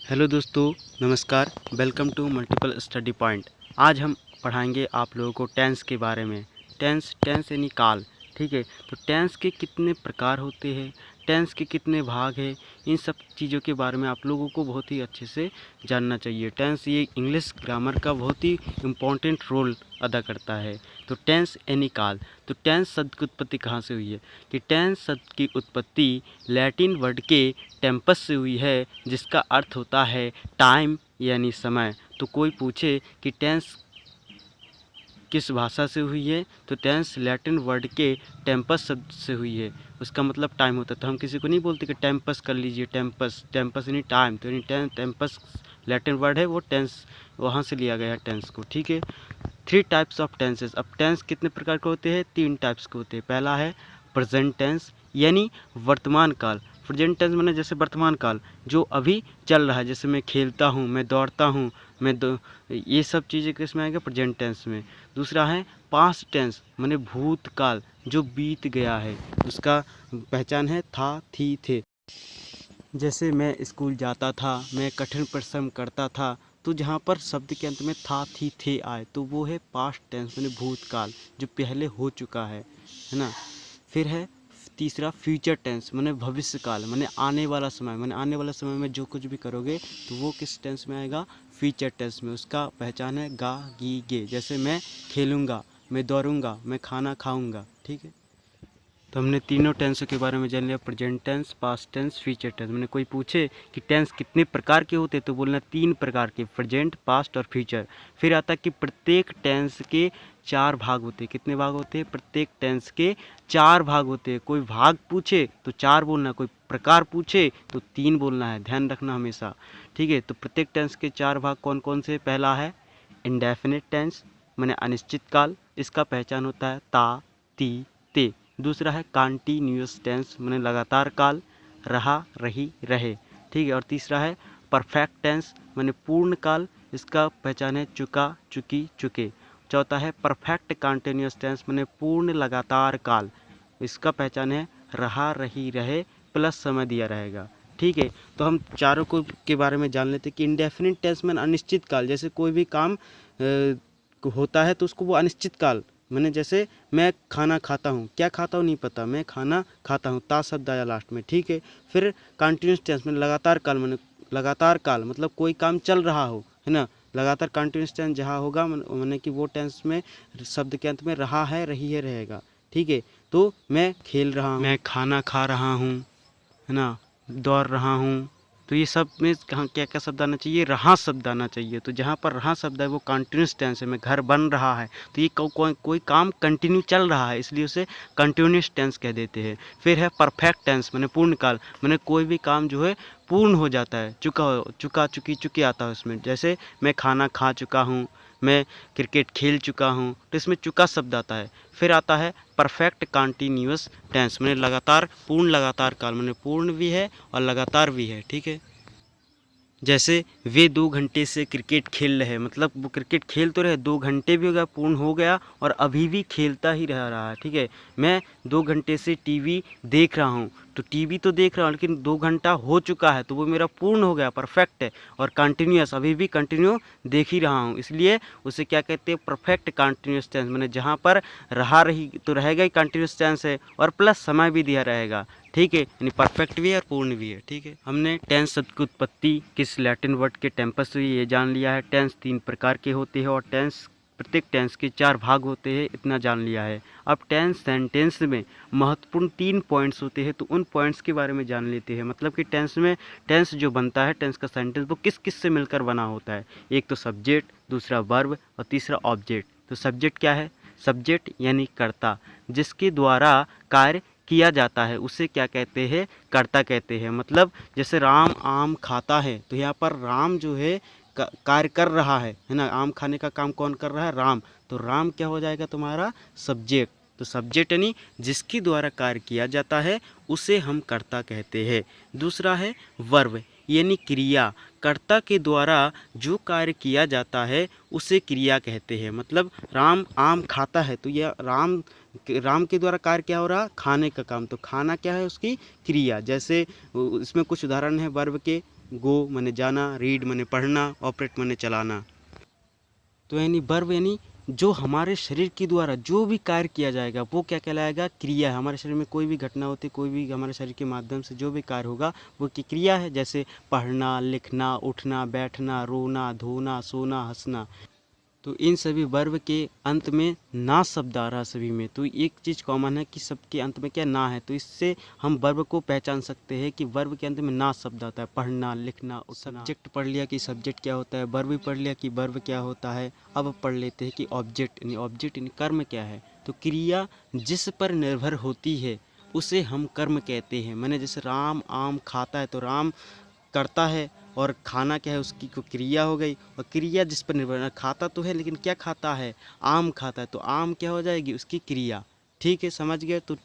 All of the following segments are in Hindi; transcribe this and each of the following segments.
हेलो दोस्तों, नमस्कार। Welcome to multiple study point. आज हम पढ़ाएंगे आप लोगों को टेंस के बारे में। टेंस टेंस यानी काल, ठीक है। तो टेंस के कितने प्रकार होते हैं, टेंस के कितने भाग हैं, इन सब चीज़ों के बारे में आप लोगों को बहुत ही अच्छे से जानना चाहिए। टेंस ये इंग्लिश ग्रामर का बहुत ही इम्पोर्टेंट रोल अदा करता है। तो टेंस यानी काल। तो टेंस शब्द की उत्पत्ति कहाँ से हुई है कि टेंस शब्द की उत्पत्ति लैटिन वर्ड के टेम्पस से हुई है, जिसका अर्थ होता है टाइम यानी समय। तो कोई पूछे कि टेंस किस भाषा से हुई है, तो टेंस लैटिन वर्ड के टेम्पस शब्द से हुई है। उसका मतलब टाइम होता है। तो हम किसी को नहीं बोलते कि टेम्पस कर लीजिए, टेम्पस टेम्पस यानी टाइम। तो यानी टेम्पस लैटिन वर्ड है, वो टेंस वहाँ से लिया गया है टेंस को, ठीक है। 3 टाइप्स ऑफ टेंसेस। अब टेंस कितने प्रकार के होते हैं? 3 टाइप्स के होते हैं। पहला है प्रेजेंट टेंस यानी वर्तमान काल। प्रेजेंट टेंस माने जैसे वर्तमान काल जो अभी चल रहा है, जैसे मैं खेलता हूँ, मैं दौड़ता हूँ, ये सब चीज़ें किस में आएगा? प्रेजेंट टेंस में। दूसरा है पास्ट टेंस माने भूतकाल जो बीत गया है, उसका पहचान है था, थी, थे। जैसे मैं स्कूल जाता था, मैं कठिन परिश्रम करता था, तो जहाँ पर शब्द के अंत में था, थी, थे आए तो वो है पास्ट टेंस माने भूतकाल जो पहले हो चुका है ना। फिर है तीसरा फ्यूचर टेंस माने भविष्य काल, माने आने वाला समय, माने आने वाला समय में जो कुछ भी करोगे तो वो किस टेंस में आएगा? फ्यूचर टेंस में। उसका पहचान है गा, गी, गे। जैसे मैं खेलूँगा, मैं दौड़ूँगा, मैं खाना खाऊँगा, ठीक है। तो हमने तीनों टेंसों के बारे में जान लिया, present tense, past tense, future tense. मैंने कोई पूछे कि टेंस कितने प्रकार के होते तो बोलना 3 प्रकार के, प्रेजेंट, पास्ट और फ्यूचर। फिर आता कि प्रत्येक टेंस के 4 भाग होते हैं। कितने भाग होते हैं? प्रत्येक टेंस के 4 भाग होते हैं। कोई भाग पूछे तो 4 बोलना, कोई प्रकार पूछे तो 3 बोलना है, ध्यान रखना हमेशा, ठीक है। तो प्रत्येक टेंस के 4 भाग कौन कौन से? पहला है इंडेफिनिट टेंस माने अनिश्चित काल, इसका पहचान होता है ता, ती, ते। दूसरा है कॉन्टीन्यूअस टेंस माने लगातार काल, रहा, रही, रहे, ठीक है। और तीसरा है परफेक्ट टेंस माने पूर्ण काल, इसका पहचान है चुका, चुकी, चुके। चौथा है परफेक्ट कॉन्टीन्यूअस टेंस माने पूर्ण लगातार काल, इसका पहचान है रहा, रही, रहे प्लस समय दिया रहेगा, ठीक है। तो हम चारों को के बारे में जान लेते कि इंडेफिनिट टेंस में अनिश्चित काल, जैसे कोई भी काम होता है तो उसको वो अनिश्चित काल, मैंने जैसे मैं खाना खाता हूँ, क्या खाता हूँ नहीं पता, मैं खाना खाता हूँ, ता शब्द आया लास्ट में, ठीक है। फिर कंटिन्यूस टेंस में लगातार काल, मैंने लगातार काल मतलब कोई काम चल रहा हो, है ना। लगातार कंटिन्यूस टेंस जहाँ होगा मैंने कि वो टेंस में शब्द के अंत में रहा है, रही है रहेगा, ठीक है। तो मैं खेल रहा हूँ, मैं खाना खा रहा हूँ, है ना, दौड़ रहा हूँ। तो ये सब में कहाँ क्या क्या शब्द आना चाहिए? रहा शब्द आना चाहिए। तो जहाँ पर रहा शब्द है वो कंटिन्यूस टेंस है, में घर बन रहा है, तो ये कोई काम कंटिन्यू चल रहा है, इसलिए उसे कंटिन्यूस टेंस कह देते हैं। फिर है परफेक्ट टेंस माने पूर्ण काल, माने कोई भी काम जो है पूर्ण हो जाता है, चुका, चुकी, चुकी आता है उसमें। जैसे मैं खाना खा चुका हूँ, मैं क्रिकेट खेल चुका हूँ, तो इसमें चुका शब्द आता है। फिर आता है परफेक्ट कॉन्टीन्यूअस टेंस माने लगातार, पूर्ण लगातार काल, माने पूर्ण भी है और लगातार भी है, ठीक है। जैसे वे 2 घंटे से क्रिकेट खेल रहे हैं, मतलब वो क्रिकेट खेल तो रहे, 2 घंटे भी हो गया, पूर्ण हो गया और अभी भी खेलता ही रहा है, ठीक है। मैं 2 घंटे से टीवी देख रहा हूँ, तो टीवी तो देख रहा हूँ लेकिन 2 घंटा हो चुका है, तो वो मेरा पूर्ण हो गया, परफेक्ट है। और कंटिन्यूअस अभी भी कंटिन्यू देख ही रहा हूँ, इसलिए उसे क्या कहते हैं? Perfect continuous tense. मैंने जहाँ पर रहा, रही तो रहेगा ही, कंटिन्यूअस टेंस है और प्लस समय भी दिया रहेगा, ठीक है। यानी परफेक्ट भी है और पूर्ण भी है, ठीक है। हमने टेंस शब्द की उत्पत्ति किस लैटिन वर्ड के टेम्पस से ये जान लिया है। टेंस 3 प्रकार के होते हैं और प्रत्येक टेंस के 4 भाग होते हैं, इतना जान लिया है। अब टेंस सेंटेंस में महत्वपूर्ण 3 पॉइंट्स होते हैं, तो उन पॉइंट्स के बारे में जान लेते हैं। मतलब कि टेंस में टेंस जो बनता है, टेंस का सेंटेंस वो किस किस से मिलकर बना होता है। एक तो सब्जेक्ट, दूसरा वर्ब और तीसरा ऑब्जेक्ट। तो सब्जेक्ट क्या है? सब्जेक्ट यानी कर्ता, जिसके द्वारा कार्य किया जाता है उसे क्या कहते हैं? कर्ता कहते हैं। मतलब जैसे राम आम खाता है, तो यहाँ पर राम जो है कार्य कर रहा है ना। आम खाने का काम कौन कर रहा है? राम। तो राम क्या हो जाएगा तुम्हारा? सब्जेक्ट। तो सब्जेक्ट यानी जिसके द्वारा कार्य किया जाता है उसे हम कर्ता कहते हैं। दूसरा है वर्ब यानी क्रिया, कर्ता के द्वारा जो कार्य किया जाता है उसे क्रिया कहते हैं। मतलब राम आम खाता है, तो यह राम के द्वारा कार्य क्या हो रहा? खाने का काम। तो खाना क्या है? उसकी क्रिया। जैसे इसमें कुछ उदाहरण है वर्ब के, गो माने जाना, रीड माने पढ़ना, ऑपरेट माने चलाना। तो यानी वर्ब यानी जो हमारे शरीर के द्वारा जो भी कार्य किया जाएगा वो क्या कहलाएगा? क्रिया है। हमारे शरीर में कोई भी घटना होती है, कोई भी हमारे शरीर के माध्यम से जो भी कार्य होगा वो की क्रिया है। जैसे पढ़ना, लिखना, उठना, बैठना, रोना, धोना, सोना, हंसना। तो इन सभी वर्ब के अंत में ना शब्द आ रहा सभी में। तो एक चीज़ कॉमन है कि सबके अंत में क्या? ना है। तो इससे हम वर्ब को पहचान सकते हैं कि वर्ब के अंत में ना शब्द आता है। पढ़ना, लिखना, उठना। सब्जेक्ट पढ़ लिया कि सब्जेक्ट क्या होता है, वर्ब भी पढ़ लिया कि वर्ब क्या होता है। अब पढ़ लेते हैं कि ऑब्जेक्ट यानी कर्म क्या है। तो क्रिया जिस पर निर्भर होती है उसे हम कर्म कहते हैं। मैंने जैसे राम आम खाता है तो राम करता है, और खाना क्या है? उसकी को क्रिया हो गई। और क्रिया जिस पर निर्भर खाता तो है लेकिन क्या खाता है? आम खाता है, तो आम क्या हो जाएगी? उसकी क्रिया। ठीक है, समझ गए? तो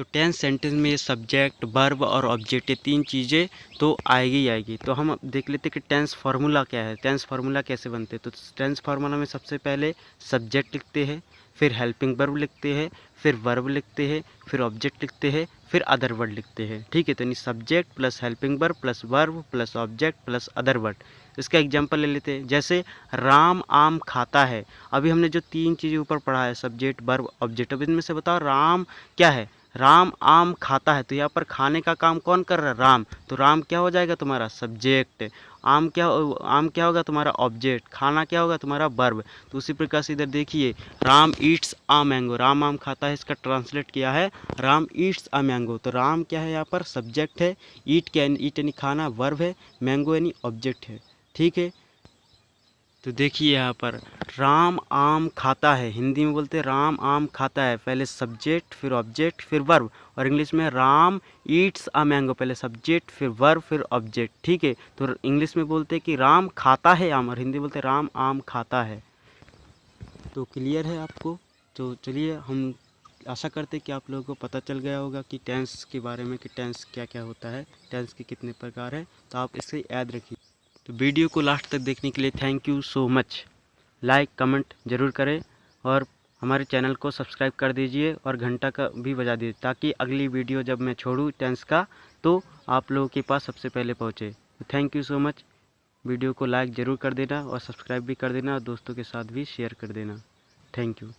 टेंस सेंटेंस में सब्जेक्ट, वर्ब और ऑब्जेक्ट, ये तीन चीज़ें तो आएगी ही आएगी। तो हम अब देख लेते हैं कि टेंस फार्मूला क्या है, टेंस फार्मूला कैसे बनते हैं। तो टेंस फार्मूला में सबसे पहले सब्जेक्ट लिखते हैं, फिर हेल्पिंग वर्ब लिखते हैं, फिर वर्ब लिखते हैं, फिर ऑब्जेक्ट लिखते हैं, फिर अदर वर्ड लिखते हैं। ठीक है, तो यानी subject plus helping verb plus verb plus object plus other word. इसका एग्जांपल ले लेते हैं, जैसे राम आम खाता है। अभी हमने जो तीन चीज़ें ऊपर पढ़ा है, सब्जेक्ट, वर्ब, ऑब्जेक्ट, अब इनमें से बताओ राम क्या है? राम आम खाता है, तो यहाँ पर खाने का काम कौन कर रहा है? राम। तो राम क्या हो जाएगा तुम्हारा? सब्जेक्ट। आम क्या होगा तुम्हारा? ऑब्जेक्ट। खाना क्या होगा तुम्हारा? वर्ब। तो उसी प्रकार से इधर देखिए, Ram Yeats a mango, Ram आम खाता है, इसका ट्रांसलेट किया है राम ईट्स अ मैंगो। तो राम क्या है? यहाँ पर सब्जेक्ट है, ईट यानी खाना वर्ब है, मैंगो यानी ऑब्जेक्ट है। ठीक है, तो देखिए यहाँ पर राम आम खाता है, हिंदी में बोलते हैं राम आम खाता है, पहले सब्जेक्ट फिर ऑब्जेक्ट फिर वर्ब। और इंग्लिश में राम ईट्स अ मैंगो, पहले सब्जेक्ट फिर वर्ब फिर ऑब्जेक्ट। ठीक है, तो इंग्लिश में बोलते हैं कि राम खाता है आम, और हिंदी बोलते हैं राम आम खाता है। तो क्लियर है आपको? तो चलिए, हम आशा करते हैं कि आप लोगों को पता चल गया होगा कि टेंस के बारे में, कि टेंस क्या क्या होता है, टेंस के कितने प्रकार है। तो आप इसे याद रखिए। तो वीडियो को लास्ट तक देखने के लिए thank you so much. Like comment ज़रूर करें, और हमारे चैनल को सब्सक्राइब कर दीजिए, और घंटा का भी बजा दीजिए, ताकि अगली वीडियो जब मैं छोड़ूँ टेंस का तो आप लोगों के पास सबसे पहले पहुँचे। Thank you so much. Video को लाइक ज़रूर कर देना और सब्सक्राइब भी कर देना, और दोस्तों के साथ भी शेयर कर देना। Thank you.